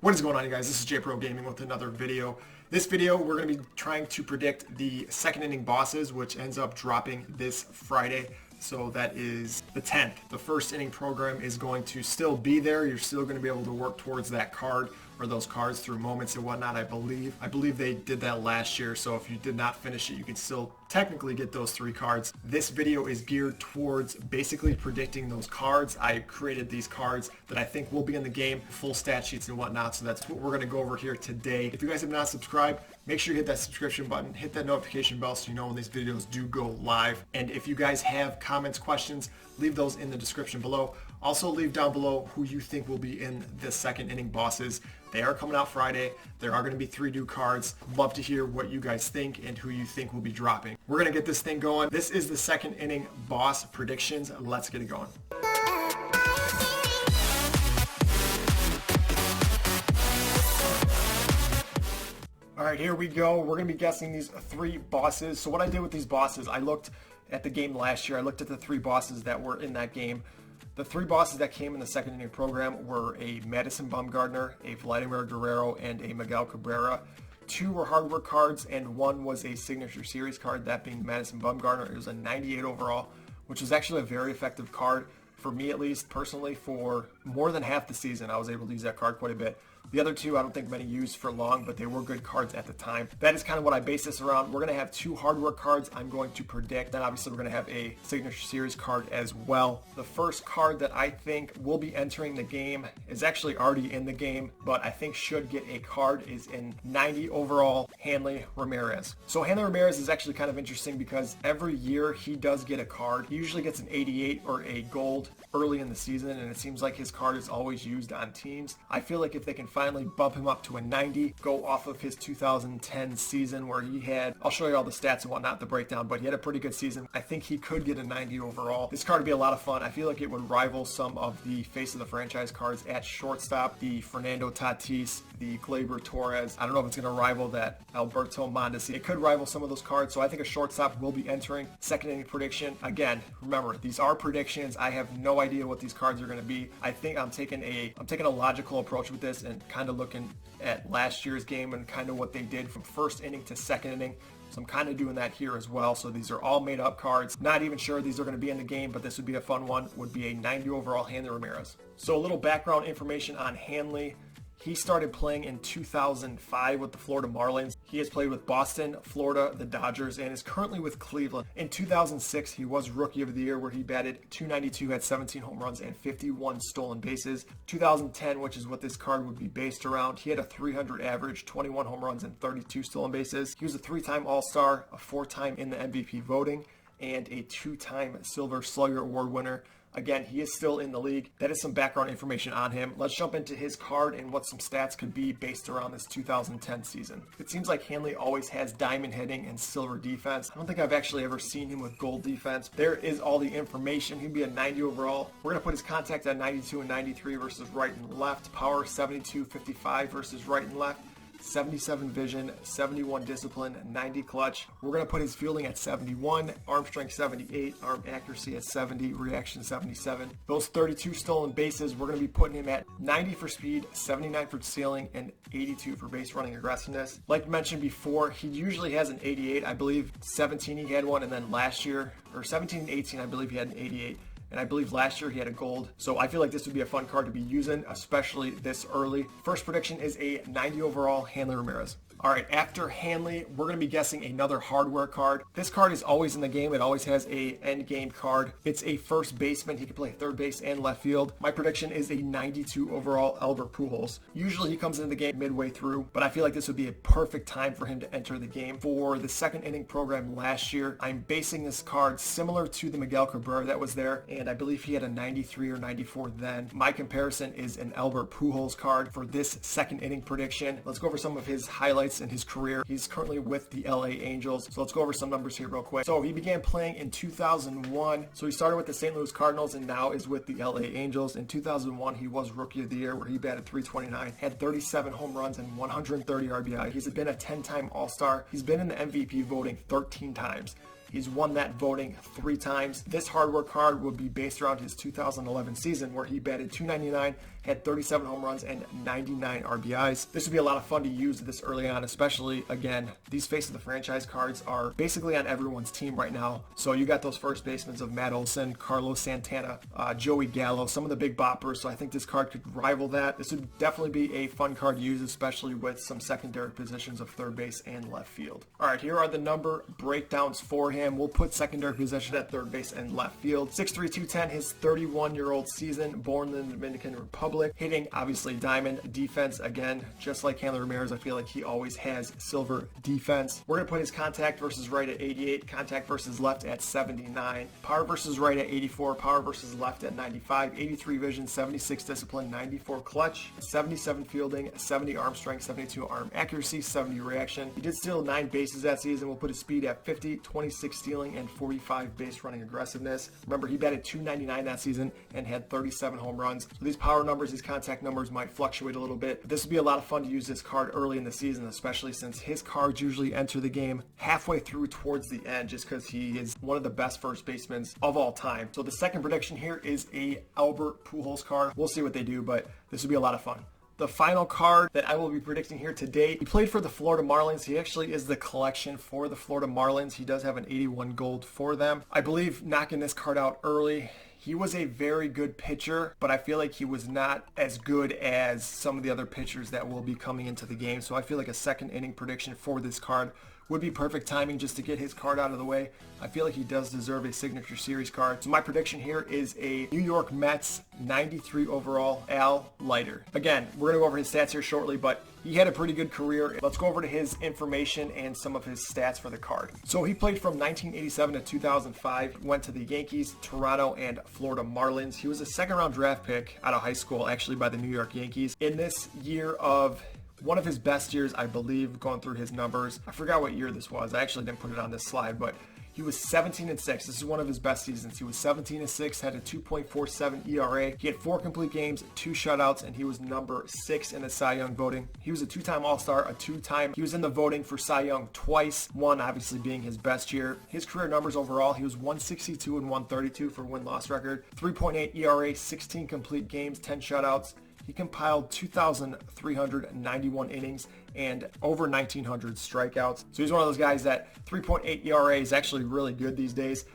What is going on, you guys? This is JPro Gaming with another video. This video, we're going to be trying to predict the second inning bosses, which ends up dropping this Friday. So that is the 10th. The first inning program is going to still be there. You're still going to be able to work towards that card or those cards through moments and whatnot, I believe. I believe they did that last year, so if you did not finish it, you can still technically get those 3 cards. This video is geared towards basically predicting those cards. I created these cards that I think will be in the game, full stat sheets and whatnot, so that's what we're going to go over here today. If you guys have not subscribed, make sure you hit that subscription button, hit that notification bell so you know when these videos do go live. And if you guys have comments, questions, leave those in the description below. Also leave down below who you think will be in the second inning bosses. They are coming out Friday. There are going to be 3 new cards. Love to hear what you guys think and who you think will be dropping. We're going to get this thing going. This is the second inning boss predictions. Let's get it going. All right, here we go. We're going to be guessing these 3 bosses. So what I did with these bosses, I looked at the game last year. I looked at the 3 bosses that were in that game. The 3 bosses that came in the second inning program were a Madison Bumgardner, a Vladimir Guerrero, and a Miguel Cabrera. 2 were hard work cards, and 1 was a signature series card, that being Madison Bumgardner. It was a 98 overall, which was actually a very effective card for me, at least personally. For more than half the season, I was able to use that card quite a bit. The other 2, I don't think many used for long, but they were good cards at the time. That is kind of what I base this around. We're going to have 2 hard work cards I'm going to predict. Then obviously we're going to have a signature series card as well. The first card that I think will be entering the game is actually already in the game, but I think should get a card is in 90 overall Hanley Ramirez. So Hanley Ramirez is actually kind of interesting because every year he does get a card. He usually gets an 88 or a gold early in the season, and it seems like his card is always used on teams. I feel like if they can finally bump him up to a 90, go off of his 2010 season where he had, I'll show you all the stats and whatnot, the breakdown, but he had a pretty good season. I think he could get a 90 overall. This card would be a lot of fun. I feel like it would rival some of the face of the franchise cards at shortstop, the Fernando Tatis, the Gleyber Torres. I don't know if it's going to rival that Alberto Mondesi. It could rival some of those cards, so I think a shortstop will be entering. Second inning prediction. Again, remember, these are predictions. I have no idea what these cards are going to be. I think I'm taking a logical approach with this and kind of looking at last year's game and kind of what they did from first inning to second inning. So I'm kind of doing that here as well. So these are all made up cards. Not even sure these are going to be in the game, but this would be a fun one. Would be a 90 overall Hanley Ramirez. So a little background information on Hanley. He started playing in 2005 with the Florida Marlins. He has played with Boston, Florida, the Dodgers, and is currently with Cleveland. In 2006, he was Rookie of the Year, where he batted .292, had 17 home runs, and 51 stolen bases. 2010, which is what this card would be based around, he had a .300 average, 21 home runs, and 32 stolen bases. He was a 3-time All-Star, a 4-time in the MVP voting, and a 2-time Silver Slugger Award winner. Again, he is still in the league. That is some background information on him. Let's jump into his card and what some stats could be based around this 2010 season. It seems like Hanley always has diamond hitting and silver defense. I don't think I've actually ever seen him with gold defense. There is all the information. He'd be a 90 overall. We're going to put his contact at 92 and 93 versus right and left. Power 72, 55 versus right and left. 77 vision, 71 discipline, 90 clutch. We're going to put his fielding at 71, arm strength 78, arm accuracy at 70, reaction 77. Those 32 stolen bases, we're going to be putting him at 90 for speed, 79 for stealing, and 82 for base running aggressiveness. Like mentioned before, he usually has an 88. I believe 17 he had one, and then last year, or 17 and 18, I believe he had an 88. And I believe last year he had a gold. So I feel like this would be a fun card to be using, especially this early. First prediction is a 90 overall Hanley Ramirez. All right, after Hanley, we're going to be guessing another hardware card. This card is always in the game. It always has a end game card. It's a first baseman. He can play third base and left field. My prediction is a 92 overall Albert Pujols. Usually he comes into the game midway through, but I feel like this would be a perfect time for him to enter the game. For the second inning program last year, I'm basing this card similar to the Miguel Cabrera that was there, and I believe he had a 93 or 94 then. My comparison is an Albert Pujols card for this second inning prediction. Let's go over some of his highlights in his career. He's currently with the LA Angels. So let's go over some numbers here real quick. So he began playing in 2001. So he started with the St. Louis Cardinals and now is with the LA Angels. In 2001, he was Rookie of the Year where he batted .329, had 37 home runs and 130 RBI. He's been a 10-time All-Star. He's been in the MVP voting 13 times. He's won that voting 3 times. This hardware card would be based around his 2011 season where he batted .299, had 37 home runs and 99 RBIs. This would be a lot of fun to use this early on, especially, again, these face of the franchise cards are basically on everyone's team right now. So you got those first basemen of Matt Olson, Carlos Santana, Joey Gallo, some of the big boppers. So I think this card could rival that. This would definitely be a fun card to use, especially with some secondary positions of third base and left field. All right, here are the number breakdowns for him. We'll put secondary position at third base and left field. 6'3", 210, his 31-year-old season, born in the Dominican Republic. Hitting, obviously, diamond. Defense, again, just like Hanley Ramirez, I feel like he always has silver defense. We're going to put his contact versus right at 88, contact versus left at 79, power versus right at 84, power versus left at 95, 83 vision, 76 discipline, 94 clutch, 77 fielding, 70 arm strength, 72 arm accuracy, 70 reaction. He did steal 9 bases that season. We'll put his speed at 50, 26 stealing, and 45 base running aggressiveness. Remember, he batted .299 that season and had 37 home runs. So these power numbers, these contact numbers might fluctuate a little bit. But this would be a lot of fun to use this card early in the season, especially since his cards usually enter the game halfway through towards the end, just because he is one of the best first basemen of all time. So the second prediction here is a Albert Pujols card. We'll see what they do, but this would be a lot of fun. The final card that I will be predicting here today, he played for the Florida Marlins. He actually is the collection for the Florida Marlins. He does have an 81 gold for them. I believe knocking this card out early, he was a very good pitcher, but I feel like he was not as good as some of the other pitchers that will be coming into the game. So I feel like a second inning prediction for this card would be perfect timing just to get his card out of the way. I feel like he does deserve a signature series card. So my prediction here is a New York Mets 93 overall Al Leiter. Again, we're going to go over his stats here shortly, but he had a pretty good career. Let's go over to his information and some of his stats for the card. So he played from 1987 to 2005, went to the Yankees, Toronto, and Florida Marlins. He was a second-round draft pick out of high school, actually, by the New York Yankees. In this year of one of his best years, I believe, going through his numbers. I forgot what year this was. I actually didn't put it on this slide, but he was 17-6. This is one of his best seasons. He was 17-6, had a 2.47 ERA. He had 4 complete games, 2 shutouts, and he was number 6 in the Cy Young voting. He was a 2-time All-Star, he was in the voting for Cy Young twice, one obviously being his best year. His career numbers overall, he was 162 and 132 for win-loss record, 3.8 ERA, 16 complete games, 10 shutouts. He compiled 2,391 innings and over 1,900 strikeouts. So he's one of those guys that 3.8 ERA is actually really good these days.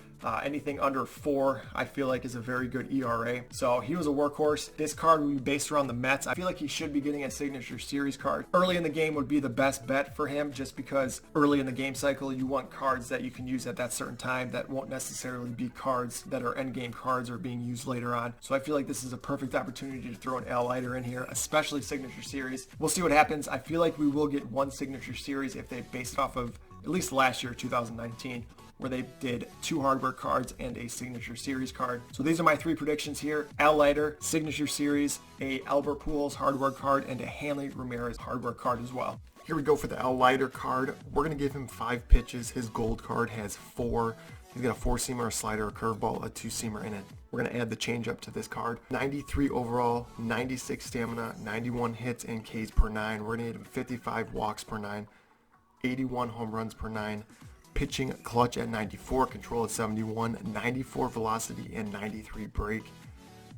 Anything under 4, I feel like, is a very good ERA. So he was a workhorse. This card would be based around the Mets. I feel like he should be getting a signature series card. Early in the game would be the best bet for him, just because early in the game cycle, you want cards that you can use at that certain time that won't necessarily be cards that are end game cards or being used later on. So I feel like this is a perfect opportunity to throw an Al Leiter in here, especially signature series. We'll see what happens. I feel like we will get one signature series if they base it off of at least last year, 2019. Where they did 2 hardware cards and a signature series card. So these are my 3 predictions here. Al Leiter, signature series, a Albert Pujols hardware card, and a Hanley Ramirez hardware card as well. Here we go for the Al Leiter card. We're going to give him 5 pitches. His gold card has 4. He's got a 4-seamer, a slider, a curveball, a 2-seamer in it. We're going to add the changeup to this card. 93 overall, 96 stamina, 91 hits and Ks per 9. We're going to hit him 55 walks per 9, 81 home runs per 9. Pitching clutch at 94, control at 71, 94 velocity, and 93 break.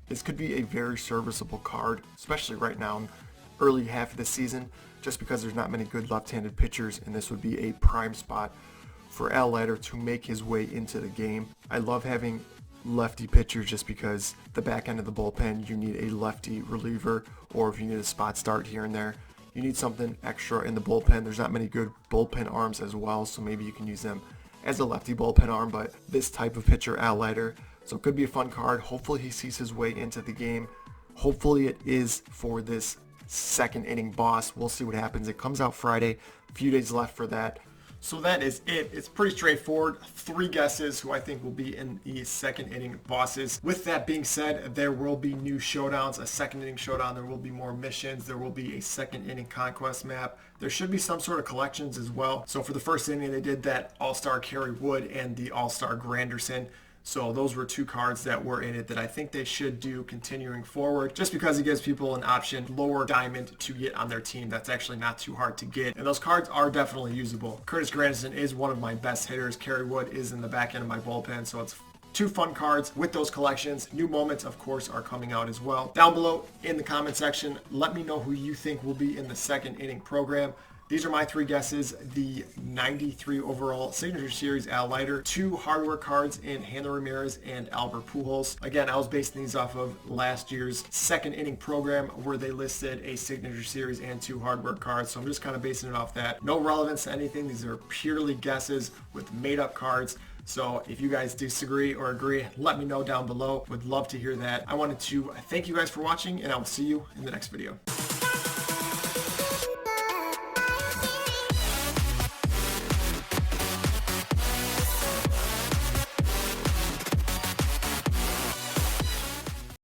This could be a very serviceable card, especially right now in early half of the season, just because there's not many good left-handed pitchers, and this would be a prime spot for Al Leiter to make his way into the game. I love having lefty pitchers just because the back end of the bullpen, you need a lefty reliever, or if you need a spot start here and there, you need something extra in the bullpen. There's not many good bullpen arms as well, so maybe you can use them as a lefty bullpen arm, but this type of pitcher, Al Leiter, so it could be a fun card. Hopefully he sees his way into the game. Hopefully it is for this second inning boss. We'll see what happens. It comes out Friday, a few days left for that. So that is it. It's pretty straightforward. 3 guesses who I think will be in the second inning bosses. With that being said, there will be new showdowns, a second inning showdown. There will be more missions. There will be a second inning conquest map. There should be some sort of collections as well. So for the first inning, they did that All-Star Kerry Wood and the All-Star Granderson. So those were 2 cards that were in it that I think they should do continuing forward, just because it gives people an option, lower diamond, to get on their team. That's actually not too hard to get. And those cards are definitely usable. Curtis Granderson is one of my best hitters. Kerry Wood is in the back end of my bullpen, so it's 2 fun cards with those collections. New moments, of course, are coming out as well. Down below in the comment section, let me know who you think will be in the second inning program. These are my 3 guesses. The 93 overall Signature Series Al Leiter, 2 hardware cards in Hanley Ramirez and Albert Pujols. Again, I was basing these off of last year's second inning program where they listed a Signature Series and 2 hardware cards. So I'm just kind of basing it off that. No relevance to anything. These are purely guesses with made up cards. So if you guys disagree or agree, let me know down below. Would love to hear that. I wanted to thank you guys for watching, and I will see you in the next video.